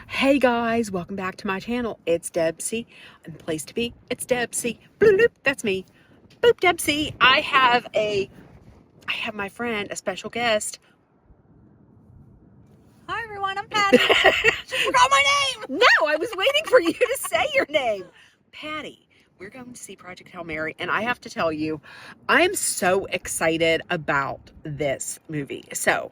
Hey guys, welcome back to my channel. It's Debsy, and the place to be, it's Debsy. Bloop, bloop, that's me. Boop, Debsy. I have my friend, a special guest. Hi everyone, I'm Patty. She forgot my name. No, I was waiting for you to say your name. Patty, we're going to see Project Hail Mary, and I have to tell you, I am so excited about this movie. So,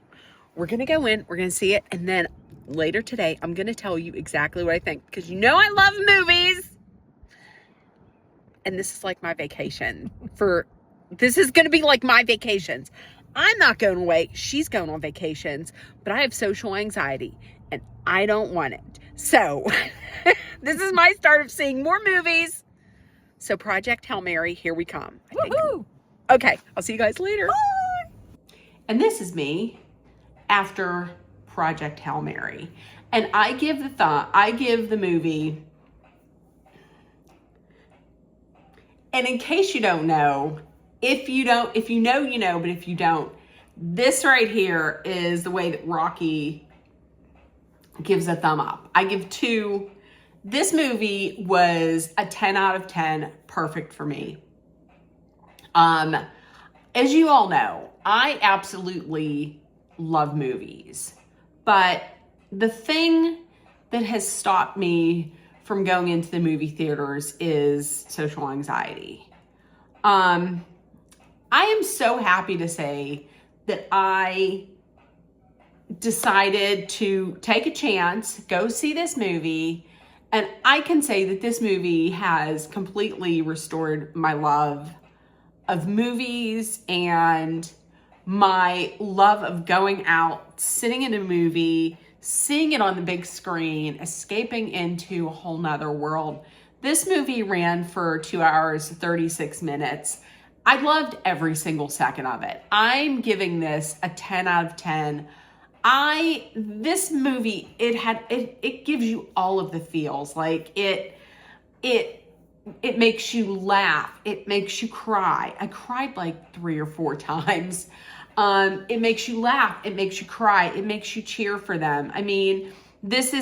we're going to go in, we're going to see it, and then later today, I'm going to tell you exactly what I think, because you know I love movies. And this is like my vacation. This is going to be like my vacations. I'm not going away. She's going on vacations, but I have social anxiety and I don't want it. So this is my start of seeing more movies. So Project Hail Mary, here we come. Woohoo! Okay, I'll see you guys later. Bye. And this is me after Project Hail Mary. And I give the movie, and in case you don't know, if you know, you know, but if you don't, this right here is the way that Rocky gives a thumb up. I give 2. This movie was a 10 out of 10, perfect for me. As you all know, I absolutely love movies, but the thing that has stopped me from going into the movie theaters is social anxiety. I am so happy to say that I decided to take a chance, go see this movie, and I can say that this movie has completely restored my love of movies and my love of going out, sitting in a movie, seeing it on the big screen, escaping into a whole nother world. This movie ran for 2 hours, 36 minutes. I loved every single second of it. I'm giving this a 10 out of 10. This movie, it gives you all of the feels. Like it makes you laugh. It makes you cry. I cried like 3 or 4 times. It makes you laugh. It makes you cry. It makes you cheer for them. I mean, this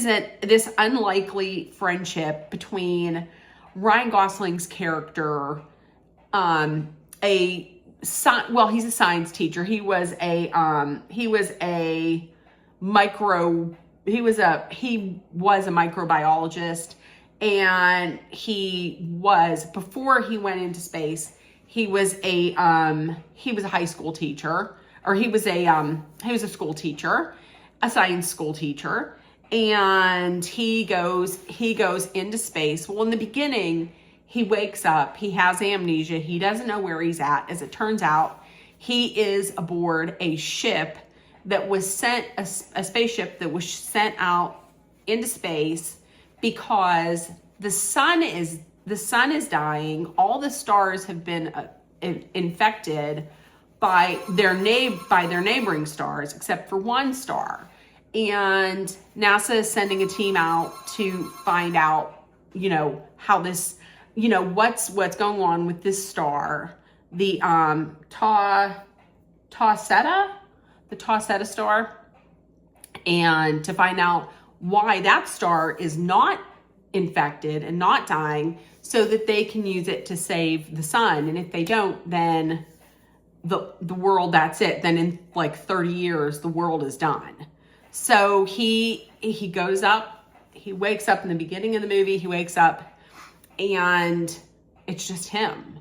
unlikely friendship between Ryan Gosling's character, he's a science teacher. He was a microbiologist, and before he went into space, he was a high school teacher, or he was a school teacher, a science school teacher, and he goes into space. Well, in the beginning, he wakes up, he has amnesia, he doesn't know where he's at. As it turns out, he is aboard a ship that was sent, a spaceship that was sent out into space because the sun is dying. All the stars have been infected by their neighboring stars, except for one star. And NASA is sending a team out to find out, how this, what's going on with this star, the Tauseta star, and to find out why that star is not infected and not dying, so that they can use it to save the sun. And if they don't, then the world, that's it. Then in like 30 years, the world is done. So he goes up, he wakes up in the beginning of the movie, he wakes up and it's just him.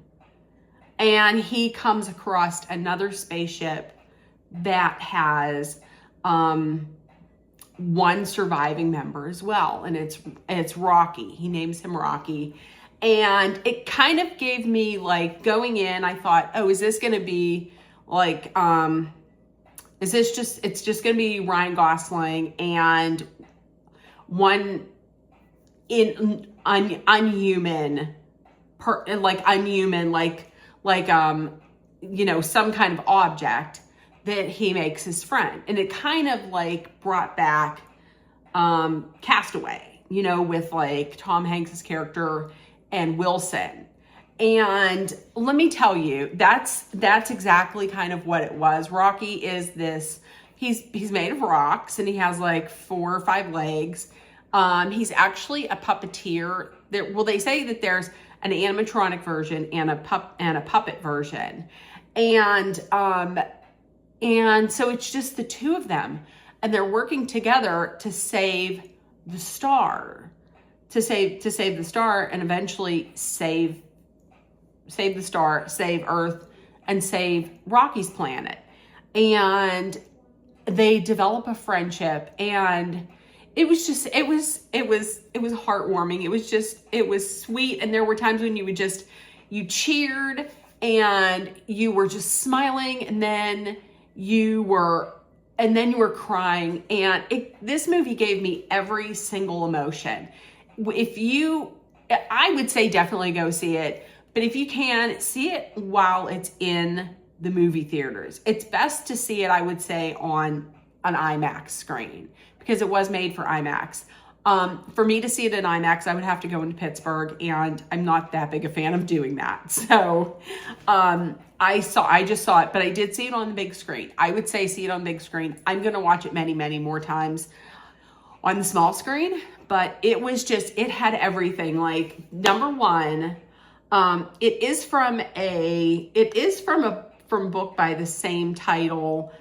And he comes across another spaceship that has one surviving member as well. And it's Rocky. He names him Rocky. And it kind of gave me, like, going in, I thought, oh, is this going to be like, it's just going to be Ryan Gosling and one unhuman, some kind of object that he makes his friend. And it kind of like brought back Castaway, with like Tom Hanks's character and Wilson. And let me tell you, that's exactly kind of what it was. Rocky is this, he's made of rocks, and he has like 4 or 5 legs. He's actually a puppeteer. They say that there's an animatronic version and a puppet version, and so it's just the two of them, and they're working together to save the star, to save the star, and eventually save the star, save Earth, and save Rocky's planet. And they develop a friendship, and it was heartwarming. It was sweet. And there were times when you cheered and you were just smiling, and then you were crying. And this movie gave me every single emotion. I would say definitely go see it, but if you can, see it while it's in the movie theaters. It's best to see it, I would say, on an IMAX screen, because it was made for IMAX. For me to see it in IMAX, I would have to go into Pittsburgh, and I'm not that big a fan of doing that. So I just saw it, but I did see it on the big screen. I would say see it on the big screen. I'm going to watch it many, many more times on the small screen, but it had everything. Like, number one, it is from a book by the same title,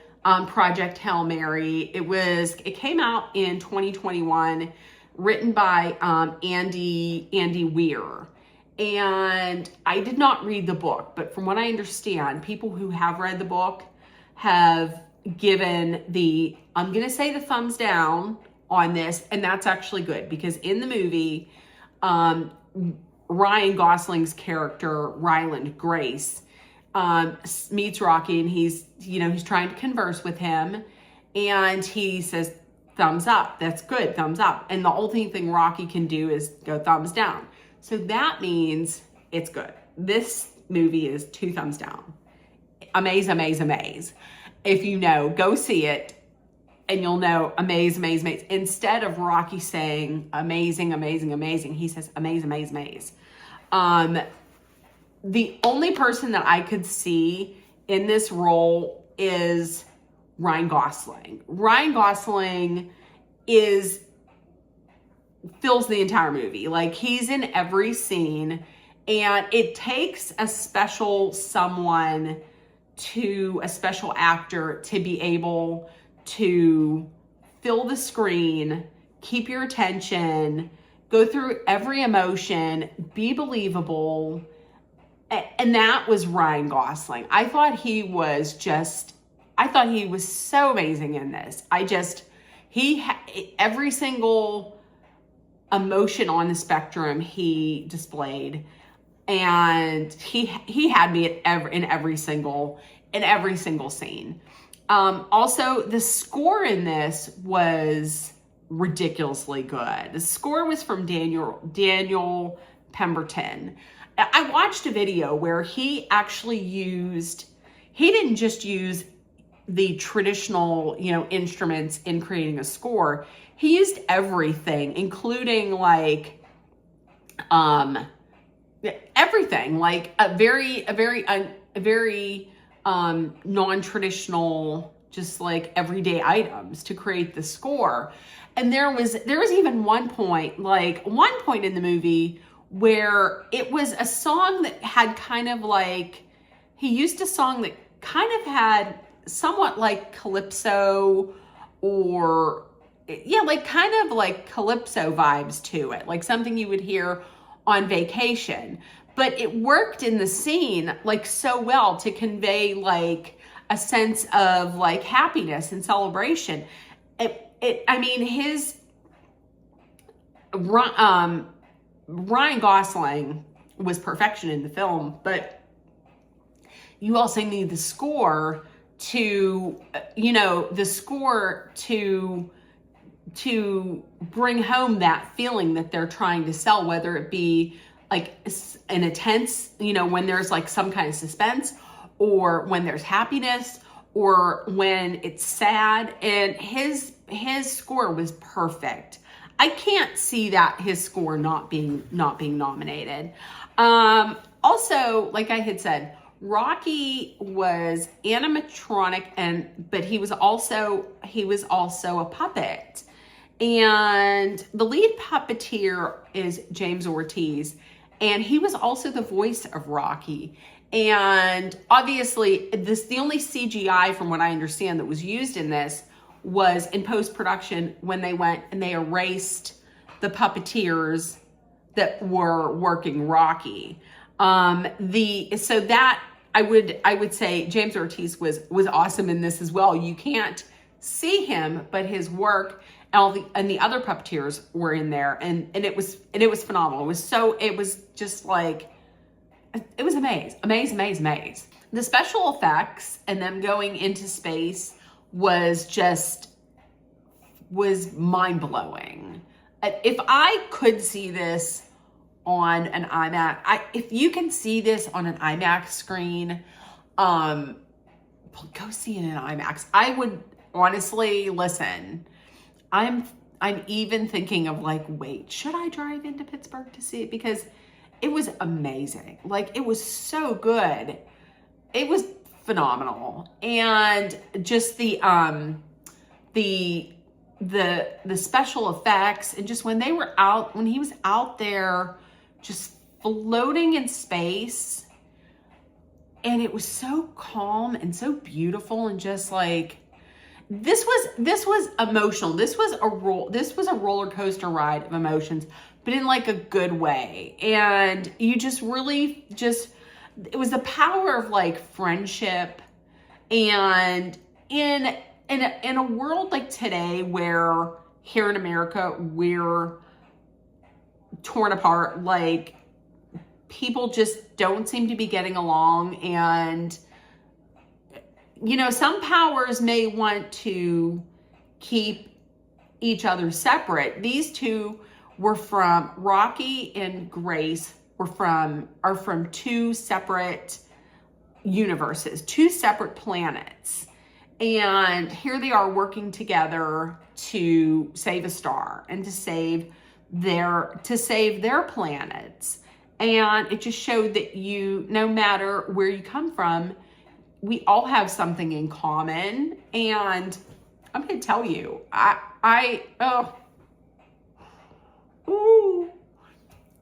Project Hail Mary. It came out in 2021, written by Andy Weir. And I did not read the book, but from what I understand, people who have read the book have given I'm going to say the thumbs down on this, and that's actually good, because in the movie, Ryan Gosling's character, Ryland Grace, meets Rocky, and he's trying to converse with him, and he says, thumbs up, that's good, thumbs up. And the only thing Rocky can do is go thumbs down. So that means it's good. This movie is 2 thumbs down. Amaze, amaze, amaze. If you know, go see it, and you'll know amaze, amaze, amaze. Instead of Rocky saying amazing, amazing, amazing, he says amaze, amaze, amaze. The only person that I could see in this role is Ryan Gosling. Ryan Gosling fills the entire movie. Like, he's in every scene, and it takes a special actor to be able to fill the screen, keep your attention, go through every emotion, be believable. And that was Ryan Gosling. I thought he was so amazing in this. Every single emotion on the spectrum he displayed, and he had me in every single scene. Also, the score in this was ridiculously good. The score was from Daniel Pemberton. I watched a video where he didn't just use the traditional, instruments in creating a score. He used everything, including everything, like a very non-traditional, just like everyday items to create the score. And there was even one point in the movie where it was a song that had he used a song that kind of had somewhat like calypso, or kind of like calypso vibes to it, like something you would hear on vacation. But it worked in the scene so well to convey a sense of happiness and celebration. Ryan Gosling was perfection in the film, but you also need the score to bring home that feeling that they're trying to sell, whether it be an intense, when there's some kind of suspense, or when there's happiness, or when it's sad. And his score was perfect. I can't see that his score not being nominated. Also, like I had said, Rocky was animatronic, but he was also a puppet. And the lead puppeteer is James Ortiz, and he was also the voice of Rocky. And obviously, the only CGI, from what I understand, that was used in this was in post-production when they went and they erased the puppeteers that were working Rocky. So that I would say James Ortiz was awesome in this as well. You can't see him, but his work and the other puppeteers were in there, and it was phenomenal. It was just like, it was amazing. The special effects and them going into space was mind-blowing. If I could see this on an IMAX, if you can see this on an IMAX screen, go see it in IMAX. I would honestly, listen, I'm even thinking of like, wait, should I drive into Pittsburgh to see it? Because it was amazing. Like, it was so good. It was phenomenal. And just the special effects, and just when he was out there just floating in space, and it was so calm and so beautiful, and just like, this was emotional. This was a roller coaster ride of emotions, but in like a good way. And you just really it was the power of like friendship. And in a world like today, where here in America we're torn apart, like, people just don't seem to be getting along, and some powers may want to keep each other separate. These two Rocky and Grace are from two separate universes, two separate planets. And here they are working together to save a star and to save their planets. And it just showed that no matter where you come from, we all have something in common. And I'm going to tell you,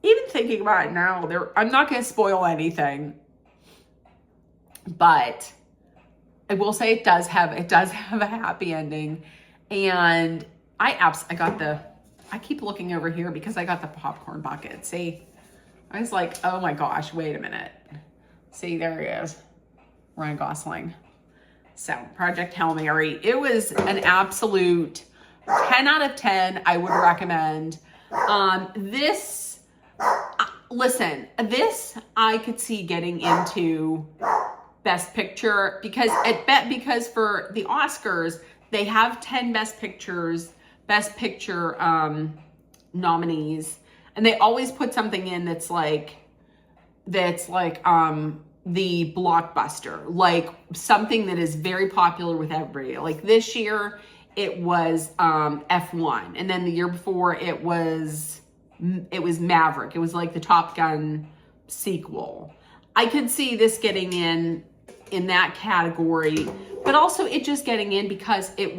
even thinking about it now, I'm not going to spoil anything, but I will say it does have a happy ending. And I keep looking over here because I got the popcorn bucket. See, I was like, oh my gosh, wait a minute. See, there he is. Ryan Gosling. So, Project Hail Mary. It was an absolute 10 out of 10. I would recommend. This I could see getting into Best Picture, because for the Oscars, they have 10 Best Picture nominees, and they always put something in that's like the blockbuster, like something that is very popular with everybody. Like this year it was F1, and then the year before it was Maverick. It was like the Top Gun sequel. I could see this getting in that category, but also it just getting in because it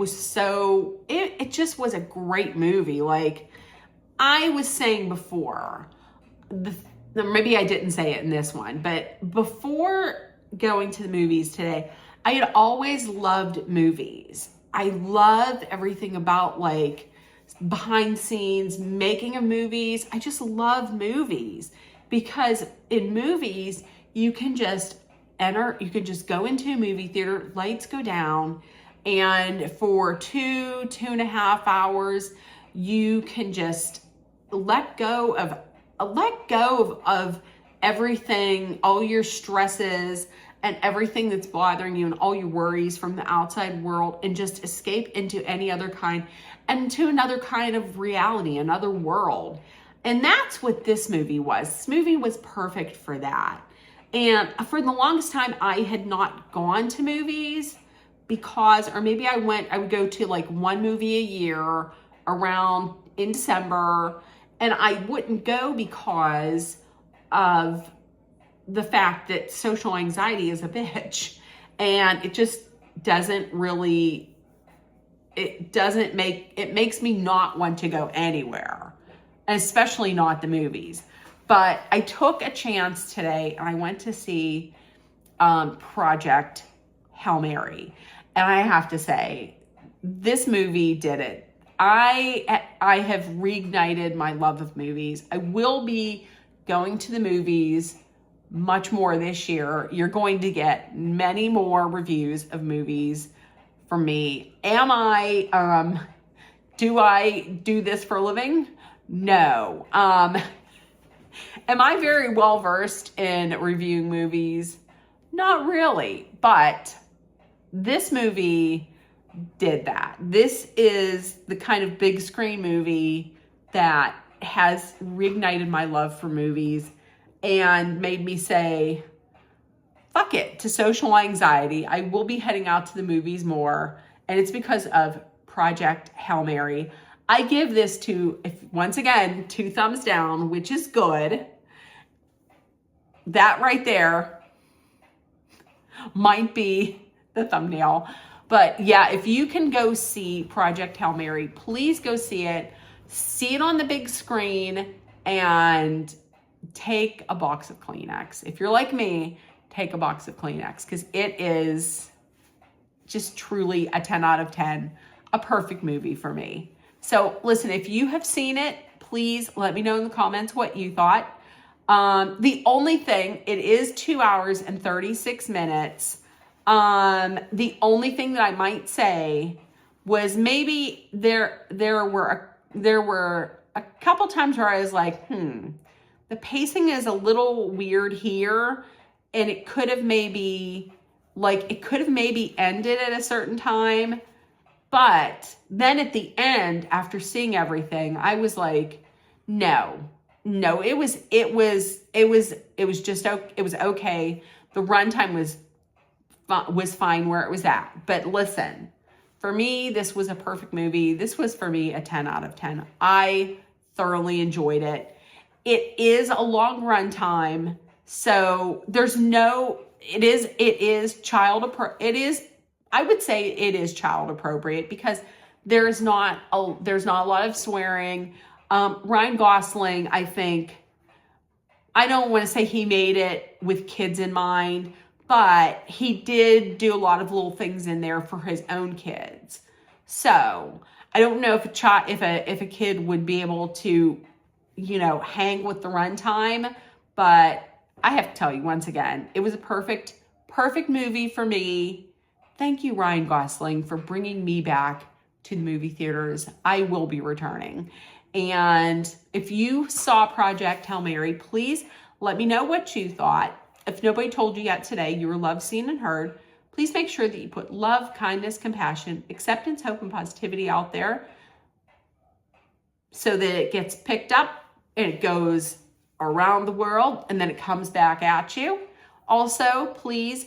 just was a great movie. Like I was saying before, maybe I didn't say it in this one, but before going to the movies today, I had always loved movies. I love everything about like behind scenes, making of movies. I just love movies, because in movies, you can just go into a movie theater, lights go down, and for 2.5 hours, you can just let go of everything, all your stresses and everything that's bothering you and all your worries from the outside world, and just escape into another kind of reality, another world. And that's what this movie was. This movie was perfect for that. And for the longest time, I had not gone to movies or maybe I would go to like one movie a year around in December, and I wouldn't go because of the fact that social anxiety is a bitch, and it just doesn't really it makes me not want to go anywhere, and especially not the movies. But I took a chance today and I went to see Project Hail Mary. And I have to say, this movie did it. I have reignited my love of movies. I will be going to the movies much more this year. You're going to get many more reviews of movies from me. Do I do this for a living? No. Am I very well versed in reviewing movies? Not really, but this movie did that. This is the kind of big screen movie that has reignited my love for movies and made me say, fuck it, to social anxiety. I will be heading out to the movies more, and it's because of Project Hail Mary. I give this once again, 2 thumbs down, which is good. That right there might be the thumbnail. But yeah, if you can go see Project Hail Mary, please go see it. See it on the big screen and take a box of Kleenex. If you're like me, take a box of Kleenex, because it is just truly a 10 out of 10, a perfect movie for me. So listen, if you have seen it, please let me know in the comments what you thought. The only thing, it is 2 hours and 36 minutes. The only thing that I might say was maybe there were a couple times where I was like, the pacing is a little weird here, and it could have maybe ended at a certain time. But then at the end, after seeing everything, I was like, no, it was okay. The runtime was fine where it was at. But listen, for me, this was a perfect movie. This was, for me, a 10 out of 10. I thoroughly enjoyed it. It is a long runtime, so I would say it is child appropriate, because there's not a lot of swearing. Ryan Gosling, I don't want to say he made it with kids in mind, but he did do a lot of little things in there for his own kids. So I don't know if a kid would be able to, hang with the runtime, but I have to tell you once again, it was a perfect movie for me. Thank you, Ryan Gosling, for bringing me back to the movie theaters. I will be returning. And if you saw Project Hail Mary, please let me know what you thought. If nobody told you yet today you were loved, seen, and heard, please make sure that you put love, kindness, compassion, acceptance, hope, and positivity out there so that it gets picked up and it goes around the world and then it comes back at you. Also, please,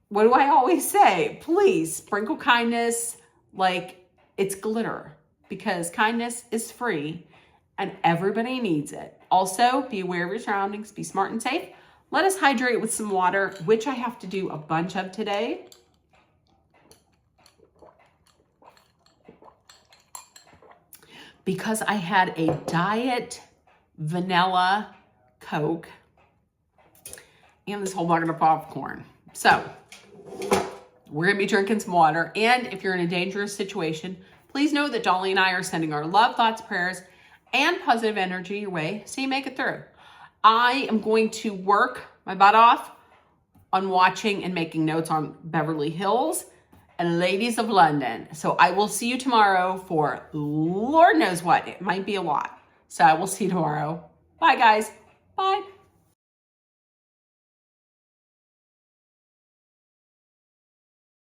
what do I always say? Please sprinkle kindness like it's glitter, because kindness is free and everybody needs it. Also, be aware of your surroundings, be smart and safe. Let us hydrate with some water, which I have to do a bunch of today. Because I had a diet vanilla Coke and this whole bucket of popcorn. So we're gonna be drinking some water. And if you're in a dangerous situation, please know that Dolly and I are sending our love, thoughts, prayers, and positive energy your way so you make it through. I am going to work my butt off on watching and making notes on Beverly Hills and Ladies of London. So I will see you tomorrow for Lord knows what. It might be a lot. So I will see you tomorrow. Bye, guys. Bye.